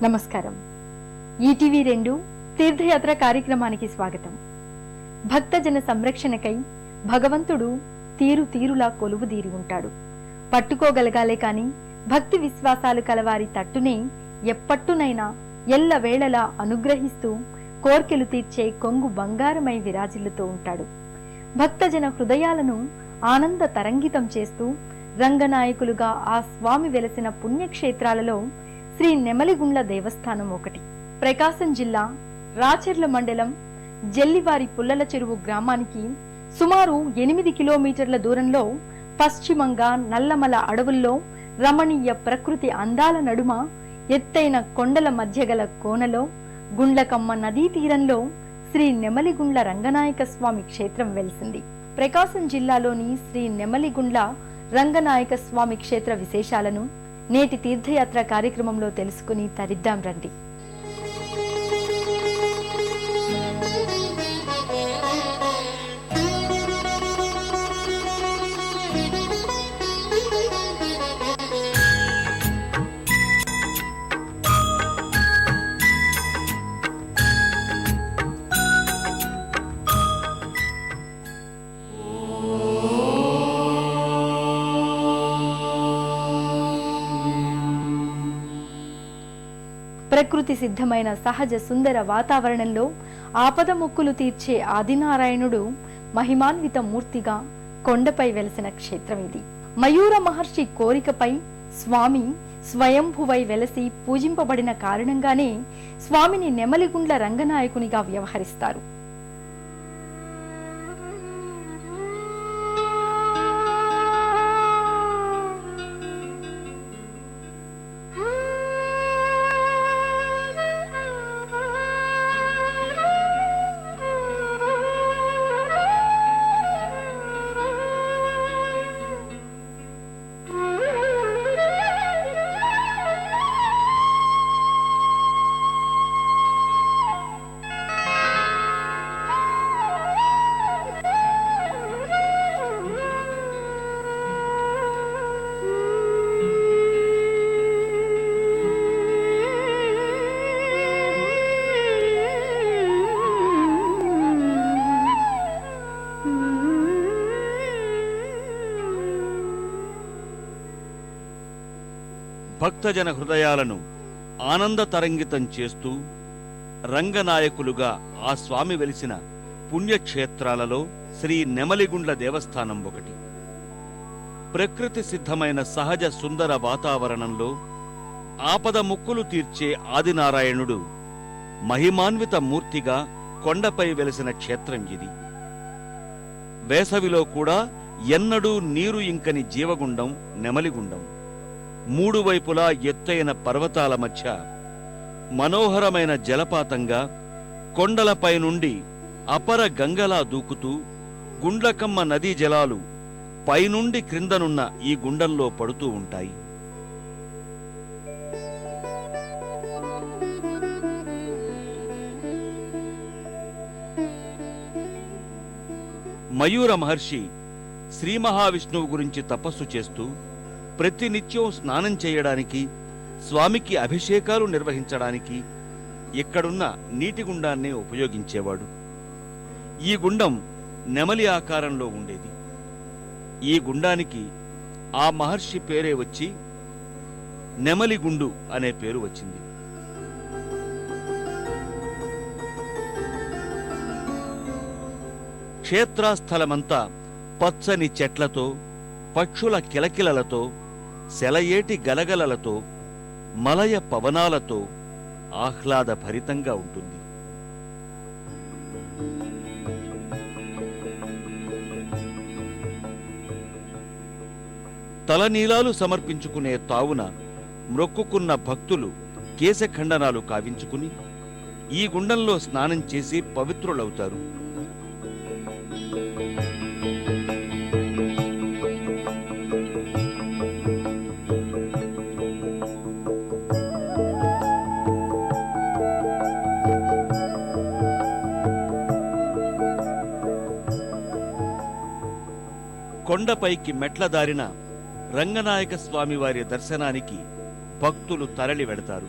నమస్కారం. ఈటీవీ 2 తీర్థయాత్ర కార్యక్రమానికి స్వాగతం. భక్తజన సంరక్షణకై భగవంతుడు తీరు తీరులా కొలువుదీరి ఉంటాడు. పట్టుకోగలగాలే కాని భక్తి విశ్వాసాలు కలవారి తట్టునే ఎప్పట్టునైనా ఎల్లవేళలా అనుగ్రహిస్తూ కోర్కెలు తీర్చే కొంగు బంగారమై విరాజిల్లుతూ ఉంటాడు. భక్తజన హృదయాలను ఆనంద తరంగితం చేస్తూ రంగనాయకులుగా ఆ స్వామి వెలసిన పుణ్యక్షేత్రాలలో శ్రీ నెమలిగుండ్ల దేవస్థానం ఒకటి. ప్రకాశం జిల్లా రాచెర్ల మండలం జెల్లివారి పుల్లల చెరువు గ్రామానికి సుమారు 8 కిలోమీటర్ల దూరంలో పశ్చిమంగా నల్లమల అడవుల్లో రమణీయ ప్రకృతి అందాల నడుమ ఎత్తైన కొండల మధ్య గల కోనలో గుండ్లకమ్మ నదీ తీరంలో శ్రీ నెమలిగుండ్ల రంగనాయక స్వామి క్షేత్రం వెలిసింది. ప్రకాశం జిల్లాలోని శ్రీ నెమలిగుండ్ల రంగనాయక స్వామి క్షేత్ర విశేషాలను నేటి తీర్థయాత్ర కార్యక్రమంలో తెలుసుకుని తరిద్దాం రండి. ప్రకృతి సిద్ధమైన సహజ సుందర వాతావరణంలో ఆపద మొక్కులు తీర్చే ఆదినారాయణుడు మహిమాన్విత మూర్తిగా కొండపై వెలసిన క్షేత్రం ఇది. మయూర మహర్షి కోరికపై స్వామి స్వయంభువై వెలసి పూజింపబడిన కారణంగానే స్వామిని నెమలిగుండ్ల రంగనాయకునిగా వ్యవహరిస్తారు. భక్తజన హృదయాలను ఆనంద తరంగితం చేస్తూ రంగనాయకులుగా ఆ స్వామి వెలిసిన పుణ్యక్షేత్రాలలో శ్రీ నెమలిగుండ్ల దేవస్థానం ఒకటి. ప్రకృతి సిద్ధమైన సహజ సుందర వాతావరణంలో ఆపద ముక్కులు తీర్చే ఆదినారాయణుడు మహిమాన్విత మూర్తిగా కొండపై వెలిసిన క్షేత్రం ఇది. వేసవిలో కూడా ఎన్నడూ నీరు ఇంకని జీవగుండం నెమలిగుండం. 3 వైపులా ఎత్తైన పర్వతాల మధ్య మనోహరమైన జలపాతంగా కొండలపై నుండి అపర గంగలా దూకుతూ గుండ్లకమ్మ నదీ జలాలు పైనుండి క్రిందనున్న ఈ గుండంలో పడుతూ ఉంటాయి. మయూర మహర్షి శ్రీ మహావిష్ణువు గురించి తపస్సు చేస్తూ ప్రతినిత్యం స్నానం చేయడానికి, స్వామికి అభిషేకాలు నిర్వహించడానికి ఇక్కడున్న నీటి గుండాన్నే ఉపయోగించేవాడు. ఈ గుండం నెమలి ఆకారంలో ఉండేది. ఈ గుండానికి ఆ మహర్షి పేరే వచ్చి నెమలిగుండు అనే పేరు వచ్చింది. క్షేత్రస్థలమంతా పచ్చని చెట్లతో, పక్షుల కిలకిలలతో, సెలయేటి గలగలలతో, మలయ పవనాలతో ఆహ్లాదభరితంగా ఉంటుంది. తలనీలాలు సమర్పించుకునే తావున మ్రొక్కుకున్న భక్తులు కేశఖండనాలు కావించుకుని ఈ గుండంలో స్నానం చేసి పవిత్రులవుతారు. కొండపైకి మెట్ల దారిన రంగనాయక స్వామివారి దర్శనానికి భక్తులు తరలి వెడతారు.